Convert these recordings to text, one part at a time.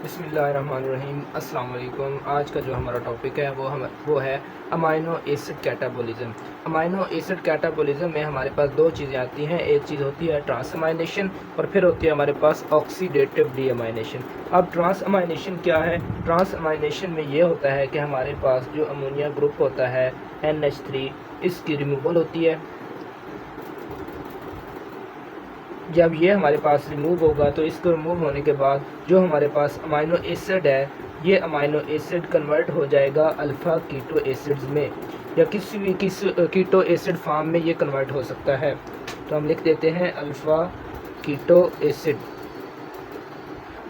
बिस्मिल्लाहिर्रहमानिर्रहीम। अस्सलाम वालेकुम। आज का जो हमारा टॉपिक है वो है amino acid catabolism. Amino acid catabolism में हमारे पास दो चीज़ें आती हैं। एक चीज़ होती है ट्रांसअमाइनेशन और फिर होती है हमारे पास ऑक्सीडेटिव डीअमाइनेशन। अब ट्रांसअमाइनेशन क्या है? ट्रांसअमाइनेशन में ये होता है कि हमारे पास जो अमोनिया ग्रुप होता है NH3, इसकी रिमूवल होती है। जब ये हमारे पास रिमूव होगा तो इसको रिमूव होने के बाद जो हमारे पास अमाइनो एसिड है, ये अमाइनो एसिड कन्वर्ट हो जाएगा अल्फ़ा कीटो एसिड्स में, या किसी भी कीटो एसिड फॉर्म में ये कन्वर्ट हो सकता है। तो हम लिख देते हैं अल्फ़ा कीटो एसिड।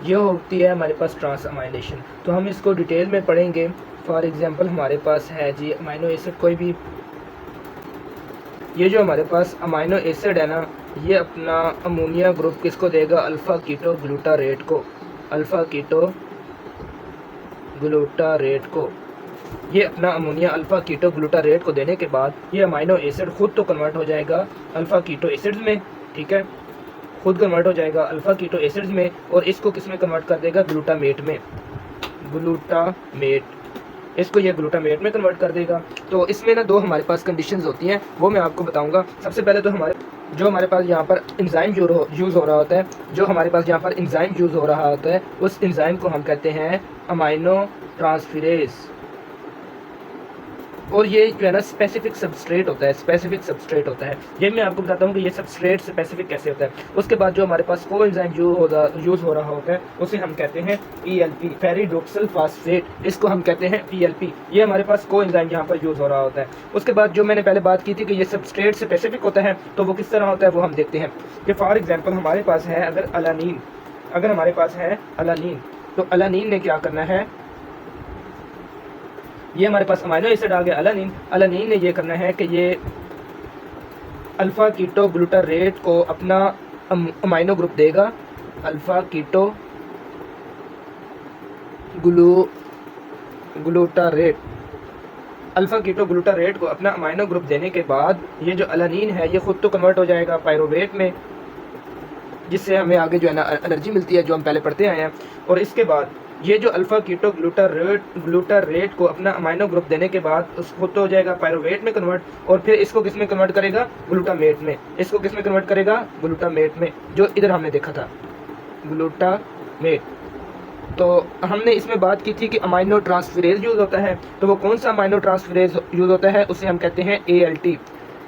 ये होती है हमारे पास ट्रांसअमाइनेशन। तो हम इसको डिटेल में पढ़ेंगे। फॉर एग्ज़ाम्पल हमारे पास है जी अमाइनो एसिड कोई भी, ये जो हमारे पास अमाइनो एसिड है ना, ये अपना अमोनिया ग्रुप किसको देगा? अल्फ़ा कीटो ग्लूटारेट को। अल्फ़ा कीटो ग्लूटारेट को ये अपना अमोनिया अल्फ़ा कीटो ग्लूटारेट को देने के बाद ये अमाइनो एसिड खुद तो कन्वर्ट हो जाएगा अल्फ़ा कीटो एसिड्स में, ठीक है, खुद कन्वर्ट हो जाएगा अल्फ़ा कीटो एसिड्स में, और इसको किस में कन्वर्ट कर देगा? ग्लूटामेट में। ग्लूटामेट, इसको ये ग्लूटामेट में कन्वर्ट कर देगा। तो इसमें ना दो हमारे पास कंडीशंस होती हैं, वो मैं आपको बताऊंगा। सबसे पहले तो हमारे पास यहाँ पर एंजाइम यूज़ हो रहा होता है, जो हमारे पास यहाँ पर एंजाइम यूज़ हो रहा होता है, उस एंजाइम को हम कहते हैं अमाइनो ट्रांसफेरेज। और ये जो है ना स्पेसिफिक सबस्ट्रेट होता है, स्पेसिफिक सबस्ट्रेट होता है। ये मैं आपको बताता हूँ कि ये सबस्ट्रेट स्पेसिफिक कैसे होता है। उसके बाद जो हमारे पास को एंजाइम यूज़ हो रहा होता है, उसे हम कहते हैं PLP, फेरिडोक्सिल फास्फेट। इसको हम कहते हैं PLP। ये हमारे पास को एंजाइम यहाँ पर यूज़ हो रहा होता है। उसके बाद जो मैंने पहले बात की थी कि ये सबस्ट्रेट स्पेसिफिक होता है, तो वो किस तरह होता है वो हम देखते हैं। कि फॉर एग्जाम्पल हमारे पास है अगर हमारे पास है अलानीन, तो अलानीन ने क्या करना है? ये हमारे पास अमाइनो एसिड आ गया अलानीन ने ये करना है कि ये अल्फ़ा कीटो ग्लूटारेट को अपना अमाइनो ग्रुप देगा। अल्फ़ा कीटो ग्लूटारेट, अल्फ़ा कीटो ग्लूटारेट को अपना अमाइनो ग्रुप देने के बाद ये जो अलानीन है ये खुद तो कन्वर्ट हो जाएगा पायरोवेट में, जिससे हमें आगे जो है ना एनर्जी मिलती है, जो हम पहले पढ़ते आए हैं। और इसके बाद ये जो अल्फ़ा कीटो ग्लूटारेट को अपना अमाइनो ग्रुप देने के बाद उसको तो हो जाएगा पायरोवेट में कन्वर्ट, और फिर इसको किस में कन्वर्ट करेगा? ग्लूटामेट में। इसको किस में कन्वर्ट करेगा? ग्लूटामेट में, जो इधर हमने देखा था, ग्लूटामेट। तो हमने इसमें बात की थी कि अमाइनो ट्रांसफेरेज यूज़ होता है। तो वो कौन सा अमाइनो ट्रांसफेरेज यूज़ होता है? उसे हम कहते हैं ALT।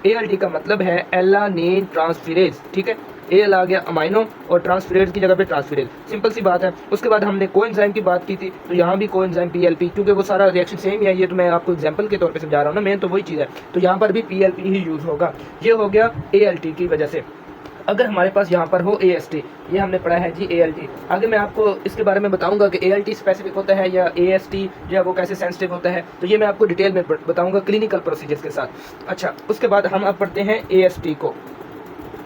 ALT का मतलब है एलानीन ट्रांसफेरेज, ठीक है। एल आ गया अमाइनो और ट्रांसफेरेज की जगह पे ट्रांसफेरेज, सिंपल सी बात है। उसके बाद हमने कोएंजाइम की बात की थी, तो यहाँ भी कोएंजाइम PLP, क्योंकि वो सारा रिएक्शन सेम ही है। ये तो मैं आपको एग्जांपल के तौर पे समझा रहा हूँ ना, मेन तो वही चीज़ है। तो यहाँ पर भी PLP ही यूज़ होगा। ये हो गया ALT की वजह से। अगर हमारे पास यहाँ पर हो AST, ये हमने पढ़ा है जी ALT। आगे मैं आपको इसके बारे में बताऊंगा कि ALT स्पेसिफिक होता है या AST जो है वो कैसे सेंसिटिव होता है, तो ये मैं आपको डिटेल में बताऊंगा क्लिनिकल प्रोसीजर्स के साथ। अच्छा, उसके बाद हम अब पढ़ते हैं AST को,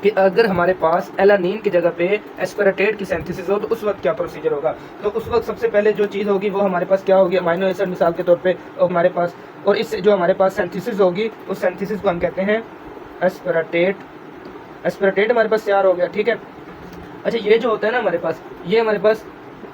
कि अगर हमारे पास एलानीन की जगह पे एस्पेरेटेट की सिंथेसिस हो तो उस वक्त क्या प्रोसीजर होगा। तो उस वक्त सबसे पहले जो चीज़ होगी वो हमारे पास क्या होगी? अमाइनो एसिड मिसाल के तौर पे हमारे पास, और इससे जो हमारे पास सिंथेसिस होगी उस सिंथेसिस को हम कहते हैं एस्पेरेटेट। एस्पेरेटेट हमारे पास तैयार हो गया, ठीक है। अच्छा, ये जो होता है ना हमारे पास, ये हमारे पास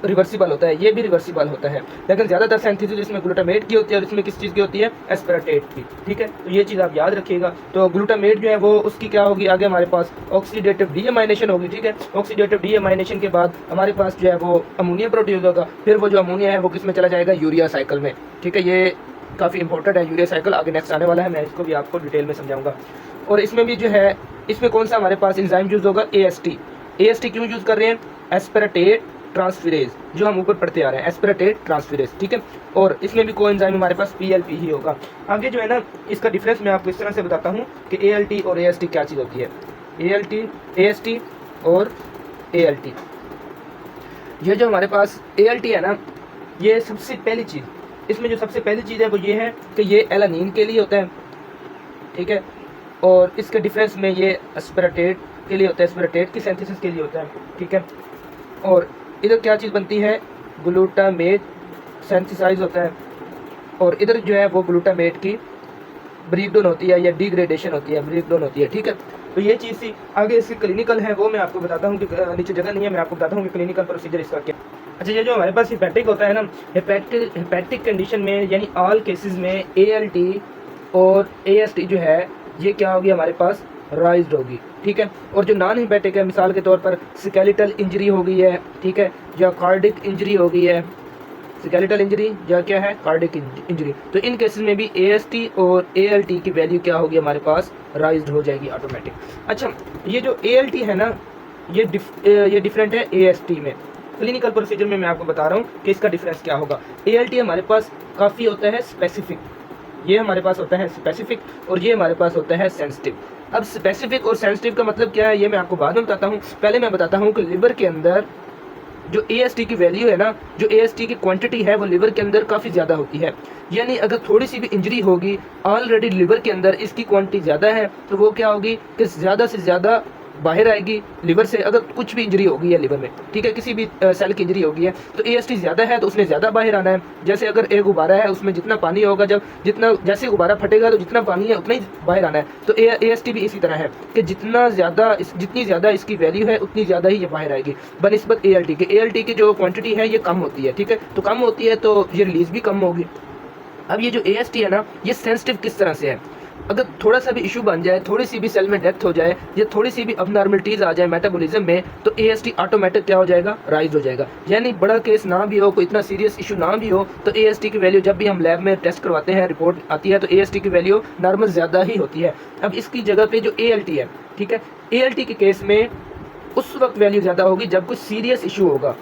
रिवर्सिबल होता है, ये भी रिवर्सिबल होता है, लेकिन ज़्यादातर सिंथेसिस इसमें ग्लूटामेट की होती है और इसमें किस चीज़ की होती है? एस्पेरेटेट की, ठीक है। तो ये चीज़ आप याद रखिएगा। तो ग्लूटामेट जो है वो उसकी क्या होगी? आगे हमारे पास ऑक्सीडेटिव डीअमाइनेशन होगी, ठीक है। ऑक्सीडेटिव डीअमाइनेशन के बाद हमारे पास जो है वो अमोनिया प्रोड्यूस होगा। फिर वो जो अमोनिया है वो किस में चला जाएगा? यूरिया साइकिल में, ठीक है। ये काफ़ी इंपॉर्टेंट है यूरिया साइकिल, आगे नेक्स्ट आने वाला है, मैं इसको भी आपको डिटेल में समझाऊंगा। और इसमें भी जो है, इसमें कौन सा हमारे पास एंजाइम यूज़ होगा? AST। AST क्यों यूज़ कर रहे हैं? एस्पेरेटेट ट्रांसफेरेज, जो हम ऊपर पढ़ते आ रहे हैं, एस्पेरेटेट ट्रांसफेरेज, ठीक है। और इसमें भी कोएंजाइम हमारे पास PLP ही होगा। आगे जो है ना इसका डिफरेंस मैं आपको इस तरह से बताता हूँ कि ALT और AST क्या चीज़ होती है। AST और ALT, ये जो हमारे पास ALT है ना, ये सबसे पहली चीज़, इसमें जो सबसे पहली चीज़ है वो ये है कि ये एलानीन के लिए होता है, ठीक है। और इसके डिफरेंस में ये एस्पेरेटेट के लिए होता है, एस्पेरेटेट की सिंथेसिस के लिए होता है, ठीक है। और इधर क्या चीज़ बनती है? ग्लूटामेट सिंथेसाइज होता है, और इधर जो है वो ग्लूटामेट की ब्रेकडाउन होती है या डिग्रेडेशन होती है, ब्रेकडाउन होती है, ठीक है। तो ये चीज़ थी। आगे इसकी क्लिनिकल है वो मैं आपको बताता हूँ कि नीचे जगह नहीं है, मैं आपको बताता हूँ कि क्लिनिकल प्रोसीजर इसका क्या। अच्छा, ये जो हमारे पास हेपेटिक होता है ना, हेपेटिक कंडीशन में यानी ऑल केसेस में ALT और AST जो है ये क्या होगी हमारे पास राइज्ड होगी, ठीक है। और जो नॉन हेपेटिक है, मिसाल के तौर पर स्केलेटल इंजरी हो गई है, ठीक है, या कार्डिक इंजरी हो गई है, स्केलेटल इंजरी या क्या है कार्डिक इंजरी, तो इन केसेस में भी AST और ALT की वैल्यू क्या होगी हमारे पास राइज्ड हो जाएगी ऑटोमेटिक। अच्छा, ये जो ALT है ना ये डिफरेंट है AST में। क्लिनिकल प्रोसीजर में मैं आपको बता रहा हूँ कि इसका डिफरेंस क्या होगा। ALT हमारे पास काफ़ी होता है स्पेसिफिक, ये हमारे पास होता है स्पेसिफिक, और ये हमारे पास होता है सेंसिटिव। अब स्पेसिफिक और सेंसिटिव का मतलब क्या है ये मैं आपको बाद में बताता हूँ। पहले मैं बताता हूँ कि लिवर के अंदर जो AST की वैल्यू है ना, जो AST की क्वांटिटी है वो लिवर के अंदर काफ़ी ज़्यादा होती है। यानी अगर थोड़ी सी भी इंजरी होगी, ऑलरेडी लिवर के अंदर इसकी क्वांटिटी ज़्यादा है, तो वो क्या होगी कि ज़्यादा से ज़्यादा बाहर आएगी लिवर से। अगर कुछ भी इंजरी होगी है लिवर में, ठीक है, किसी भी सेल की इंजरी होगी है, तो AST ज़्यादा है तो उसने ज़्यादा बाहर आना है। जैसे अगर एक गुब्बारा है उसमें जितना पानी होगा, जैसे गुब्बारा फटेगा तो जितना पानी है उतना ही बाहर आना है। तो AST भी इसी तरह है कि जितनी ज़्यादा इसकी वैल्यू है उतनी ज़्यादा ही ये बाहर आएगी बनिस्बत ALT के। ALT की जो क्वान्टिटी है ये कम होती है, ठीक है, तो कम होती है तो ये रिलीज़ भी कम होगी। अब ये जो AST है ना, ये सेंसिटिव किस तरह से है, अगर थोड़ा सा भी इशू बन जाए, थोड़ी सी भी सेल में डेथ हो जाए, या थोड़ी सी भी अबनॉर्मलिटीज़ आ जाए मेटाबॉलिज्म में, तो AST ऑटोमेटिक क्या हो जाएगा राइज हो जाएगा। यानी बड़ा केस ना भी हो, कोई इतना सीरियस इशू ना भी हो, तो AST की वैल्यू जब भी हम लैब में टेस्ट करवाते हैं, रिपोर्ट आती है, तो AST की वैल्यू नॉर्मल ज़्यादा ही होती है। अब इसकी जगह पे जो ALT है, ठीक है, ALT के केस में उस वक्त वैल्यू ज़्यादा होगी जब कुछ सीरियस इशू होगा।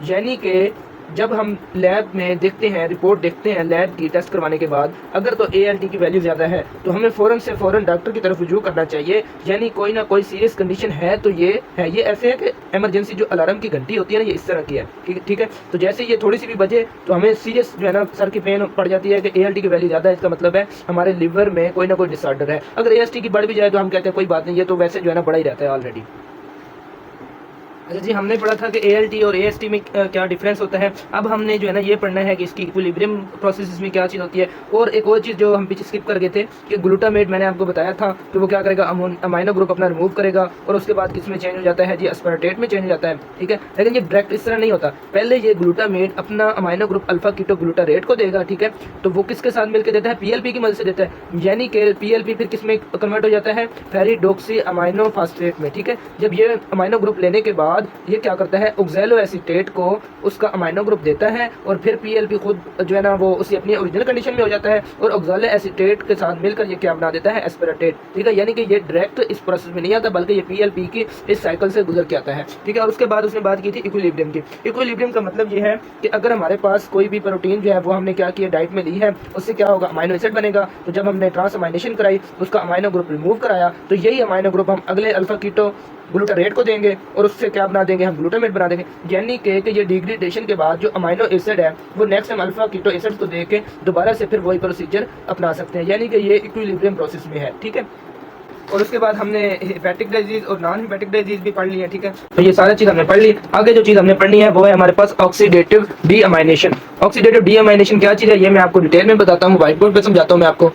यानी कि जब हम लैब में देखते हैं, रिपोर्ट देखते हैं लैब की टेस्ट करवाने के बाद, अगर तो ALT की वैल्यू ज़्यादा है तो हमें फ़ौरन डॉक्टर की तरफ रुजू करना चाहिए। यानी कोई ना कोई सीरियस कंडीशन है तो ये है। ये ऐसे है कि इमरजेंसी जो अलार्म की घंटी होती है ना, ये इस तरह की है, ठीक है। तो जैसे ये थोड़ी सी भी बजे तो हमें सीरियस जो है ना सर की पेन पड़ जाती है कि ALT की वैल्यू ज़्यादा है, इसका मतलब है हमारे लिवर में कोई ना कोई डिसऑर्डर है। अगर AST की बढ़ भी जाए तो हम कहते हैं कोई बात नहीं, ये तो वैसे जो है ना बड़ा ही रहता है ऑलरेडी। अच्छा जी, हमने पढ़ा था कि ALT और AST में क्या डिफरेंस होता है। अब हमने जो है ना ये पढ़ना है कि इसकी इक्विलिब्रियम प्रोसेस में क्या चीज़ होती है। और एक और चीज़ जो हम पीछे स्किप कर गए थे कि ग्लूटामेट, मैंने आपको बताया था कि वो क्या करेगा, अमाइनो ग्रुप अपना रिमूव करेगा और उसके बाद किस में चेंज हो जाता है जी, एस्पार्टेट में चेंज हो जाता है, ठीक है। लेकिन ये डायरेक्ट इस तरह नहीं होता। पहले ये ग्लूटामेट अपना अमाइनो ग्रुप अल्फा कीटोग्लूटारेट को देगा, ठीक है, तो वो किसके साथ मिलकर देता है, PLP की मदद से देता है। यानी कि PLP फिर किस में कन्वर्ट हो जाता है, फेरिडोक्सी अमाइनो फास्फेट में, ठीक है। जब ये अमाइनो ग्रुप लेने के बाद ये क्या करता है, ऑक्सैलो एसीटेट को उसका अमाइनो ग्रुप देता है और फिर PLP खुद जो है ना वो उसी अपनी ओरिजिनल कंडीशन में हो जाता है और ऑक्सैलो एसीटेट के साथ मिलकर ये क्या बना देता है, एस्पेरेटेट, ठीक है। यानी कि ये डायरेक्ट इस प्रोसेस में नहीं आता बल्कि ये PLP की इस साइकिल से गुजर के आता है, ठीक है। और उसके बाद उसने बात की थी इक्विलिब्रियम की। इक्विलिब्रियम का मतलब ये है कि अगर हमारे पास कोई भी प्रोटीन जो है वो हमने क्या किया, डाइट में ली है, उससे क्या होगा, अमाइनो एसिड बनेगा। तो जब हमने ट्रांसअमाइनेशन कराई, उसका अमाइनो ग्रुप रिमूव कराया, तो यही अमाइनो ग्रुप हम अगले अल्फा कीटो ग्लूटारेट को देंगे और उससे क्या बना देंगे, हम ग्लूटामेट बना देंगे। यानी कि ये डिग्रेडेशन के बाद जो अमाइनो एसिड है वो नेक्स्ट हम अल्फा कीटो एसिड को दे के दोबारा से फिर वही प्रोसीजर अपना सकते हैं। यानी कि ये इक्विलिब्रियम प्रोसेस में है, ठीक है। और उसके बाद हमने हेपेटिक डिजीज और नॉन हेपेटिक डिजीज भी पढ़ ली है, ठीक है। तो ये सारी चीज़ हमने पढ़ ली। आगे जो चीज़ हमने पढ़नी है वो है हमारे पास ऑक्सीडेटिव डीअमाइनेशन। ऑक्सीडेटिव डीअमाइनेशन क्या चीज़ है ये मैं आपको डिटेल में बताता हूँ, व्हाइट बोर्ड पे समझाता हूँ मैं आपको।